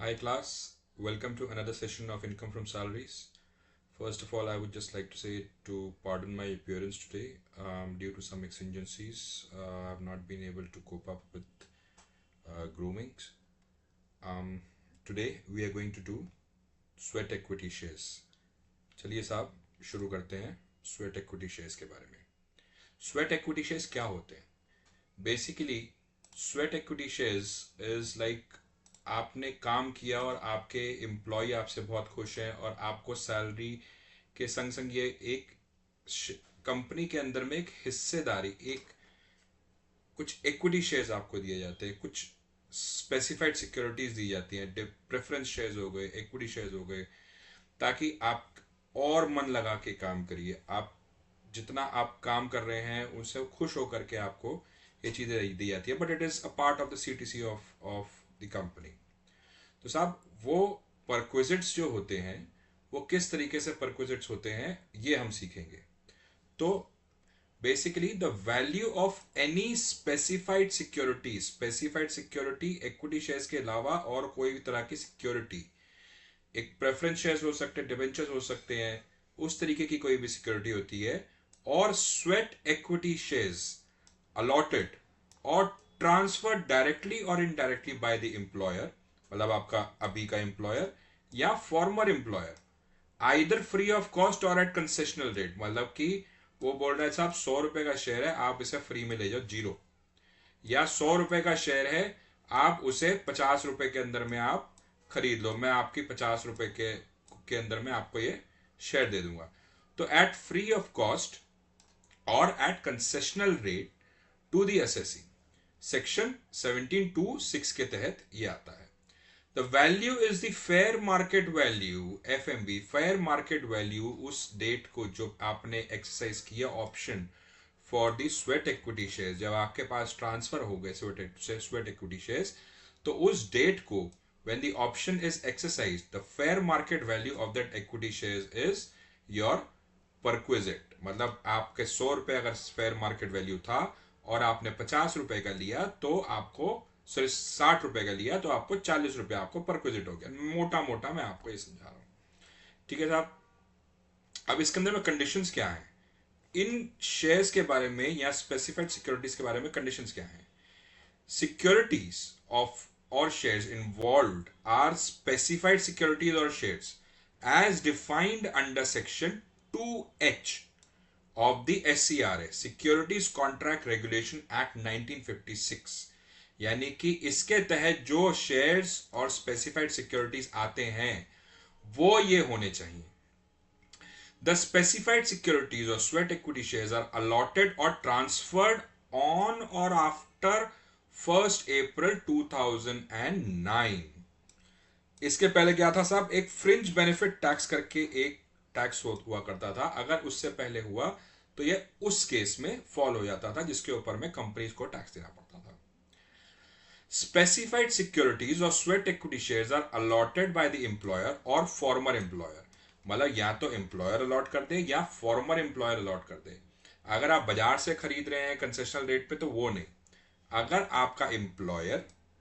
Hi class, welcome to another session of Income from Salaries. First of all, I would just like to say to pardon my appearance today. Due to some exigencies, I've not been able to cope up with groomings. Um, Today we are going to do sweat equity shares. चलिए साहब शुरू करते हैं sweat equity shares के बारे में. Sweat equity shares क्या होते हैं? Basically sweat equity shares is like आपने काम किया और आपके एम्प्लॉय आपसे बहुत खुश हैं और आपको सैलरी के संग संग ये एक कंपनी के अंदर में एक हिस्सेदारी, एक कुछ इक्विटी शेयर्स आपको दिए जाते हैं, कुछ स्पेसिफाइड सिक्योरिटीज दी जाती हैं, प्रेफरेंस शेयर्स हो गए, इक्विटी शेयर्स हो गए, ताकि आप और मन लगा के काम करिए. आप जितना आप काम कर रहे हैं उनसे खुश होकर के आपको ये चीज़ें दी जाती है, but it is a part of the CTC of the company. तो साहब वो परक्विजिट्स जो होते हैं वो किस तरीके से परक्विजिट्स होते हैं ये हम सीखेंगे. तो basically the value of any specified security equity shares के अलावा और कोई भी तरह की सिक्योरिटी, एक प्रेफरेंस शेयर्स हो सकते हैं, डिबेंचर्स हो सकते हैं, उस तरीके की कोई भी सिक्योरिटी होती है, और स्वेट इक्विटी शेयर्स अलॉटेड और ट्रांसफर डायरेक्टली और इनडायरेक्टली बाय द एम्प्लॉयर, मतलब आपका अभी का एम्प्लॉयर या former employer, either free of cost और एट कंसेशनल रेट. मतलब कि वो बोल रहा है साहब 100 रुपए का शेयर है, आप इसे फ्री में ले जाओ, जीरो. या 100 रुपए का शेयर है, आप उसे 50 रुपए के अंदर में आप खरीद लो, मैं आपकी 50 रुपए के अंदर में आपको ये शेयर दे दूंगा. तो एट फ्री ऑफ कॉस्ट और at concessional rate to the SSC, section 17(2)(6) के तहत ये आता है. The value is the fair market value, FMB, fair market value उस डेट को जो आपने एक्सरसाइज किया option for the sweat equity shares, जब आपके पास ट्रांसफर हो गए स्वेट इक्विटी शेयर्स, तो उस डेट को when the option is exercised, the fair market value of that equity shares is your perquisite. मतलब आपके 100 रुपए अगर फेयर मार्केट वैल्यू था और आपने 50 रुपए का लिया तो आपको, सॉरी 60 रुपए का लिया तो आपको 40 रुपए आपको परक्विजिट हो गया. मोटा मोटा मैं आपको ये समझा रहा हूँ, ठीक है साहब. अब इसके अंदर में कंडीशंस क्या है इन शेयर्स के बारे में या स्पेसिफाइड सिक्योरिटीज के बारे में? कंडीशंस क्या है? Securities of or shares involved are specified securities or shares as defined under section 2H of the SCRA, Securities Contract Regulation Act 1956. यानी कि इसके तहत जो शेयर्स और स्पेसिफाइड सिक्योरिटीज आते हैं वो ये होने चाहिए. The specified securities or sweat equity shares are allotted or transferred on or after 1st April 2009. इसके पहले क्या था साहब? एक फ्रिंज बेनिफिट टैक्स करके एक टैक्स हुआ करता था. अगर उससे पहले हुआ तो ये उस केस में फॉल हो जाता था जिसके ऊपर में कंपनीज को टैक्स देना पड़ता था. स्पेसिफाइड सिक्योरिटीज और sweat equity shares are allotted by the employer और फॉर्मर एम्प्लॉयर. मतलब या तो एम्प्लॉयर अलॉट कर दे या फॉर्मर एम्प्लॉयर अलॉट कर दे. अगर आप बाजार से खरीद रहे हैं कंसेशनल रेट पे तो वो नहीं. अगर आपका एम्प्लॉयर,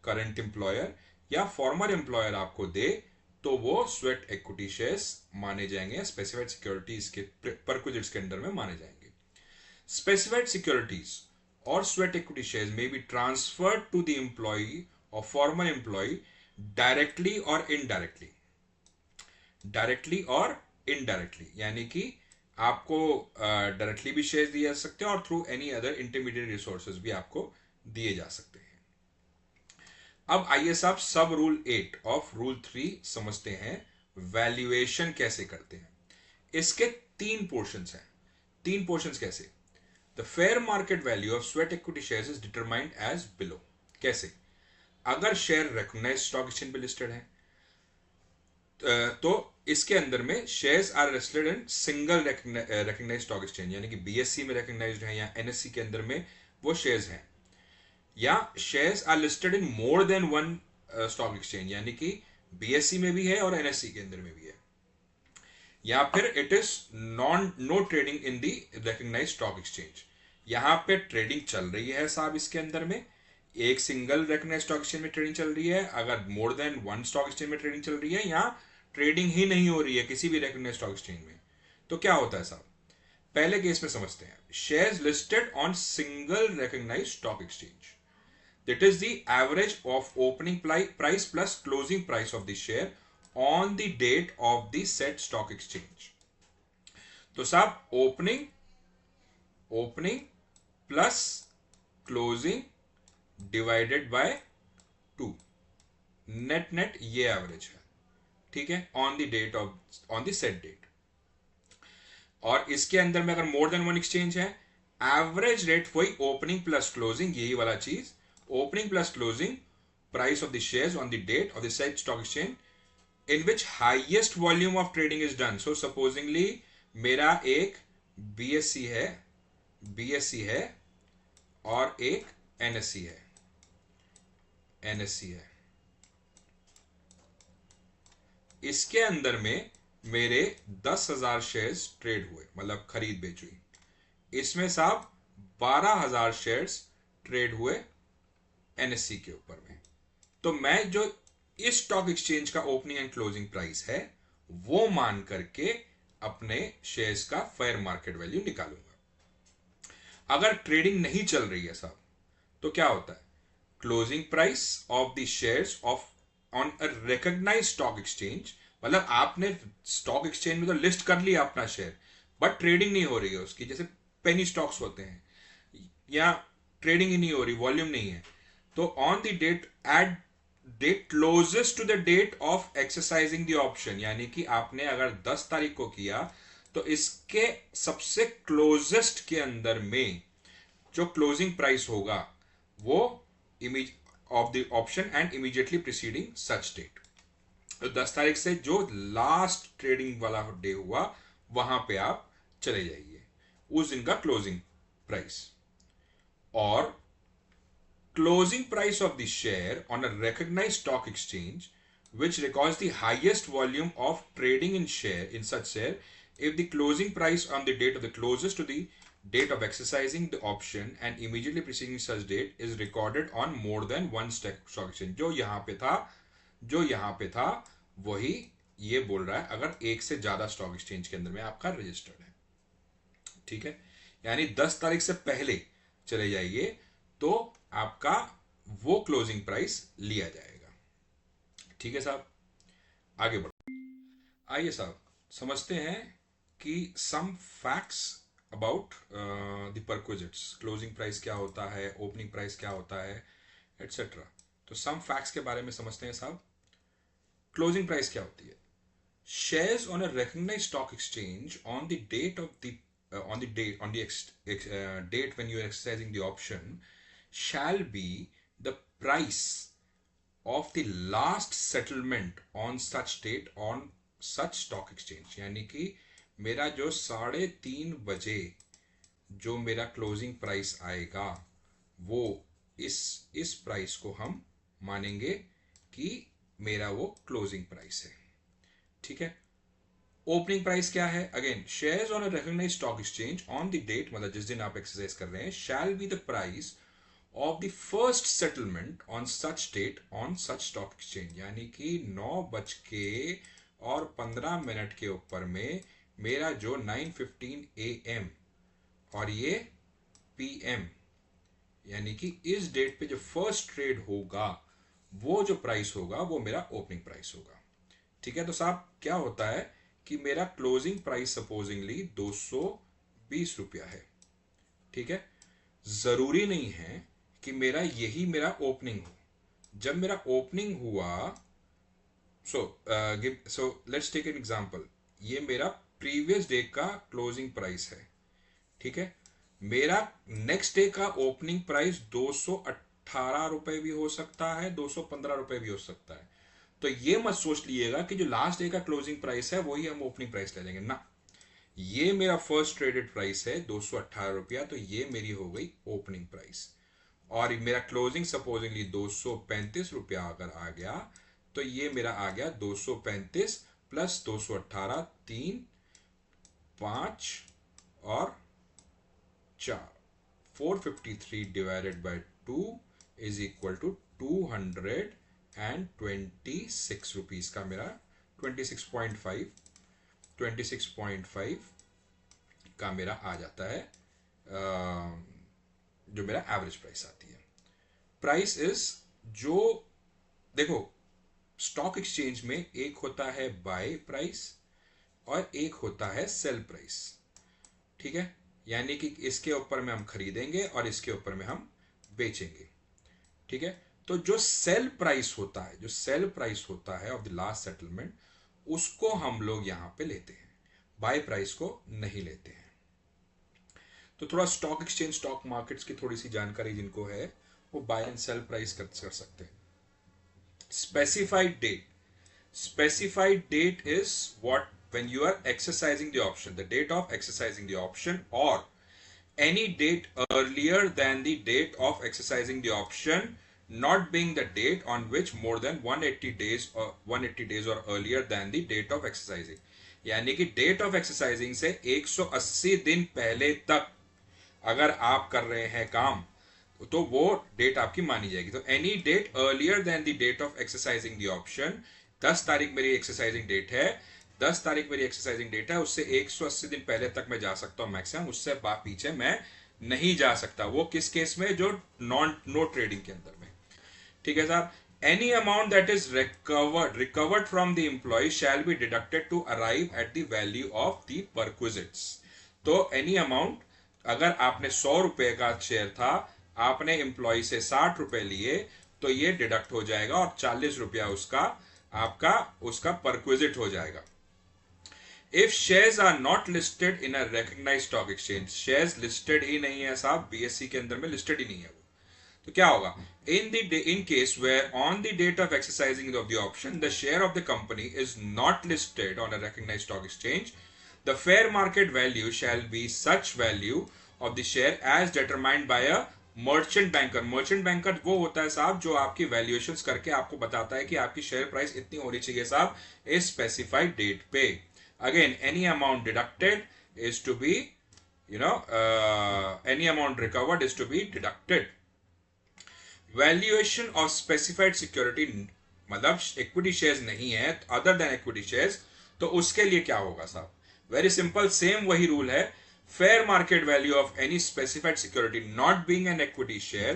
करंट एम्प्लॉयर या फॉर्मर एम्प्लॉयर आपको दे तो वो स्वेट इक्विटी शेयर्स माने जाएंगे, स्पेसिफाइड सिक्योरिटीज के परक्विजिट्स के अंडर में माने जाएंगे. स्पेसिफाइड सिक्योरिटीज और स्वेट इक्विटी शेयर्स में be transferred to the employee और फॉर्मर एम्प्लॉय डायरेक्टली और इनडायरेक्टली. डायरेक्टली और इनडायरेक्टली यानी कि आपको डायरेक्टली भी शेयर्स दिए जा सकते हैं और through any other intermediate resources भी आपको दिए जा सकते हैं. अब आइए साहब सब रूल 8 ऑफ रूल 3 समझते हैं. वैल्यूएशन कैसे करते हैं? इसके 3 पोर्शंस हैं. 3 पोर्शंस कैसे? The fair market value of sweat equity shares is determined as below. कैसे? अगर शेयर रिकॉग्नाइज्ड स्टॉक एक्सचेंज पे लिस्टेड है तो इसके अंदर में shares are listed in single recognised stock exchange, यानी कि बीएससी में रिकॉग्नाइज्ड है या एनएससी के अंदर में वो शेयर्स हैं, या shares are listed in more than one stock exchange, यानी कि बीएससी में भी है और एनएससी के अंदर में भी है, या फिर it is no trading in the recognised stock exchange. यहां पे ट्रेडिंग चल रही है साहब इसके अंदर में, एक सिंगल रिकॉग्नाइज्ड स्टॉक एक्सचेंज में ट्रेडिंग चल रही है, अगर more than one stock exchange में ट्रेडिंग चल रही है, या ट्रेडिंग ही नहीं हो रही है किसी भी रिकॉग्नाइज्ड स्टॉक एक्सचेंज में, तो क्या होता है साहब? पहले केस में समझते हैं। Shares listed on single recognised stock exchange, that is the average of opening price plus closing price of the share on the date of the said stock exchange. तो साहब opening plus closing divided by 2, net ये average है, ठीक है, on the date of on the set date. और इसके अंदर में अगर मोर देन वन एक्सचेंज है, एवरेज रेट वही ओपनिंग प्लस क्लोजिंग, यही वाला चीज, opening plus closing price of the shares on the date of the said stock exchange in which highest volume of trading is done. So supposingly मेरा एक BSC है और एक NSE है। इसके अंदर में मेरे 10,000 शेयर्स ट्रेड हुए, मतलब खरीद बेच हुई। इसमें साहब 12,000 शेयर्स ट्रेड हुए NSE के ऊपर में। तो मैं जो इस स्टॉक एक्सचेंज का ओपनिंग एंड क्लोजिंग प्राइस है वो मान करके अपने शेयर्स का फेयर मार्केट वैल्यू निकालूंगा। अगर ट्रेडिंग नहीं चल रही है साहब, तो क्या होता है? Closing price of the shares of on a recognised stock exchange, मतलब आपने स्टॉक एक्सचेंज में तो लिस्ट कर लिया अपना शेयर, बट ट्रेडिंग नहीं हो रही है उसकी, जैसे पेनी स्टॉक्स होते हैं, या ट्रेडिंग ही नहीं हो रही, वॉल्यूम नहीं है, तो on the date at date closest to the date of exercising the option, यानी कि आपने अगर 10 तारीख को किया तो इसके सबसे क्लोजेस्ट के अंदर में जो क्लोजिंग प्राइस होगा वो image of the option and immediately preceding such date, तो 10 तारीख से जो लास्ट ट्रेडिंग वाला डे हुआ वहां पे आप चले जाइए, उस दिन का क्लोजिंग प्राइस। और closing price of the share on a recognized stock exchange which records the highest volume of trading in such share if the closing price on the date of the closest to the date of exercising the option and immediately preceding such date is recorded on more than one stock exchange। जो यहाँ पे था वही ये बोल रहा है, अगर एक से ज्यादा स्टॉक एक्सचेंज के अंदर में आपका रजिस्टर्ड है, ठीक है, यानी 10 तारीख से पहले चले जाइए तो आपका वो क्लोजिंग प्राइस लिया जाएगा, ठीक है साहब। आगे बढ़ो, आइए साहब समझते हैं कि some facts about the perquisites, closing price क्या होता है, ओपनिंग प्राइस क्या होता है, एटसेट्रा। तो सम फैक्ट्स के बारे में समझते हैं साहब। क्लोजिंग प्राइस क्या होती है? Shares on a recognised stock exchange on the date of the date when you are exercising the option shall be the price of the last settlement on such date on such stock exchange। यानी कि मेरा जो 3:30 बजे जो मेरा closing price आएगा वो इस प्राइस को हम मानेंगे कि मेरा वो क्लोजिंग प्राइस है, ठीक है। ओपनिंग प्राइस क्या है? Again, shares on a recognised stock exchange on the date, मतलब जिस दिन आप एक्सरसाइज कर रहे हैं, shall be the price of the first settlement on such date on such stock exchange. यानी कि 9:15 के ऊपर में मेरा जो 9:15 AM और ये PM, यानी कि इस डेट पे जो फर्स्ट ट्रेड होगा वो जो प्राइस होगा वो मेरा ओपनिंग प्राइस होगा, ठीक है। तो साहब क्या होता है कि मेरा क्लोजिंग प्राइस सपोजिंगली 220 रुपया है, ठीक है। जरूरी नहीं है कि मेरा यही मेरा ओपनिंग हो। जब मेरा ओपनिंग हुआ, so let's take an example, ये मेरा प्रीवियस डे का क्लोजिंग प्राइस है, ठीक है। मेरा नेक्स्ट डे का ओपनिंग प्राइस 218 रुपए भी हो सकता है, 215 रुपए भी हो सकता है। तो ये मत सोच लीजिएगा कि जो लास्ट डे का क्लोजिंग प्राइस है वही हम ओपनिंग प्राइस ले लेंगे ना। ये मेरा फर्स्ट ट्रेडेड प्राइस है 218 रुपया, तो ये मेरी हो गई ओपनिंग प्राइस। और मेरा क्लोजिंग सपोजिंगली 235 रुपया अगर आ गया तो ये मेरा आ गया 235 प्लस 218, 3, 5 और 4, 453 divided by 2 is equal to 226 rupees का मेरा 26.5 का मेरा आ जाता है, जो मेरा एवरेज प्राइस आती है। प्राइस इज, जो देखो स्टॉक एक्सचेंज में एक होता है बाय प्राइस और एक होता है सेल प्राइस, ठीक है। यानी कि इसके ऊपर में हम खरीदेंगे और इसके ऊपर में हम बेचेंगे, ठीक है। तो जो सेल प्राइस होता है, जो सेल प्राइस होता है ऑफ द लास्ट सेटलमेंट, उसको हम लोग यहां पे लेते हैं, बाय प्राइस को नहीं लेते हैं। तो थोड़ा स्टॉक एक्सचेंज, स्टॉक मार्केट्स की थोड़ी सी जानकारी जिनको है वो बाय एंड सेल प्राइस कर सकते हैं। Specified date. Specified date is what when you are exercising the option, the date of exercising the option, or any date earlier than the date of exercising the option, not being the date on which more than 180 days or earlier than the date of exercising. यानी कि date of exercising से 180 दिन पहले तक अगर आप कर रहे हैं काम तो वो डेट आपकी मानी जाएगी। तो any date earlier than the date of exercising the option, 10 तारीख मेरी एक्सरसाइजिंग डेट है, 10 तारीख मेरी एक्सरसाइजिंग डेट है, उससे 180 दिन पहले तक मैं जा सकता हूं मैक्सिमम, उससे पीछे मैं नहीं जा सकता। वो किस केस में? जो नो ट्रेडिंग के अंदर में, ठीक है साहब। Any amount that is recovered from the employee shall be deducted to arrive at the value of the perquisites. तो एनी अमाउंट, अगर आपने 100 रुपए का शेयर था, आपने एम्प्लॉय से 60 रुपए लिए, तो ये डिडक्ट हो जाएगा और 40 रुपया उसका आपका उसका परक्विजिट हो जाएगा। If shares are not listed in a recognised stock exchange, shares listed ही नहीं है साहब, बीएससी के अंदर में लिस्टेड ही नहीं है वो, तो क्या होगा? In case where on the date of exercising of the option the share of the company is not listed on a recognised stock exchange, the fair market value shall be such value of the share as determined by a merchant banker. Merchant banker वो होता है साहब जो आपकी valuations करके आपको बताता है कि आपकी शेयर प्राइस इतनी होनी चाहिए साहब इस स्पेसिफाइड डेट पे। Again any amount deducted is to be any amount recovered is to be deducted. Valuation of specified security, मतलब इक्विटी शेयर्स नहीं है अदर देन इक्विटी शेयर्स, तो उसके लिए क्या होगा साहब? वेरी सिंपल, सेम वही रूल है। Fair market value of any specified security not being an equity share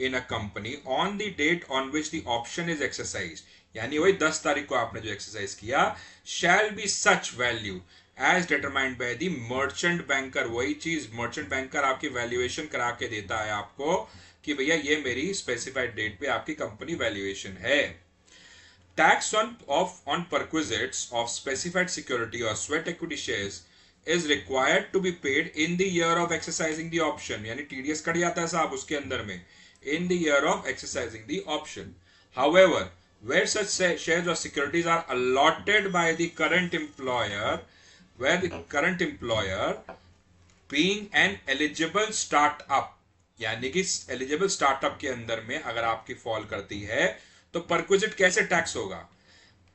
in a company on the date on which the option is exercised, यानी वही 10 तारीख को आपने जो एक्सरसाइज किया, shall be such value as determined by the merchant banker। वही चीज merchant banker आपकी वैल्यूएशन करा के देता है आपको कि भैया ये मेरी स्पेसिफाइड डेट पे आपकी कंपनी वैल्यूएशन है। Tax on perquisites of specified security or sweat equity shares is required to be paid in the year of exercising the option, यानी TDS कट जाता है साहब उसके अंदर में, in the year of exercising the option. However, where such shares or securities are allotted by the current employer, where the current employer being an eligible startup, यानी कि eligible startup के अंदर में अगर आपकी फॉल करती है तो परक्विजिट कैसे टैक्स होगा?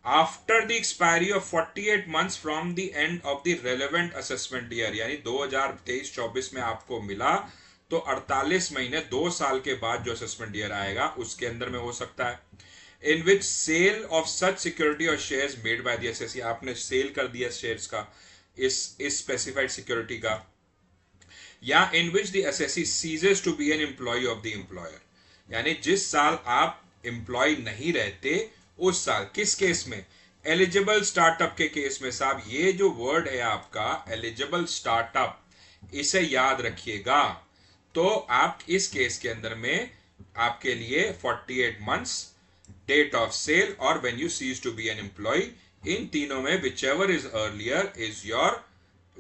After the expiry of 48 months from the end of the relevant assessment year, यानी 2023-24 में आपको मिला तो 48 महीने 2 साल के बाद जो असेसमेंट ईयर आएगा उसके अंदर में हो सकता है। In which sale of such security or shares made by the assessee, आपने सेल कर दिया शेयर्स का इस स्पेसिफाइड सिक्योरिटी का, या in which the assessee ceases to be an employee of the employer, यानी जिस साल आप एम्प्लॉय नहीं रहते उस साल। किस केस में? एलिजिबल स्टार्टअप के केस में साहब। ये जो वर्ड है आपका एलिजिबल स्टार्टअप, इसे याद रखिएगा। तो आप इस केस के अंदर में आपके लिए 48 मंथ्स, डेट ऑफ सेल और when you cease to be an employ, इन तीनों में whichever is earlier is your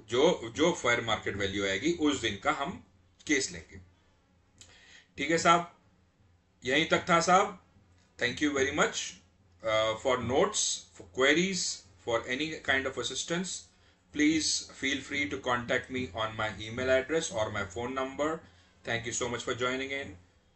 जो फेयर मार्केट वैल्यू आएगी उस दिन का हम केस लेंगे। ठीक है साहब, यहीं तक था साहब। Thank you very much. For notes, for queries, for any kind of assistance, please feel free to contact me on my email address or my phone number. Thank you so much for joining in.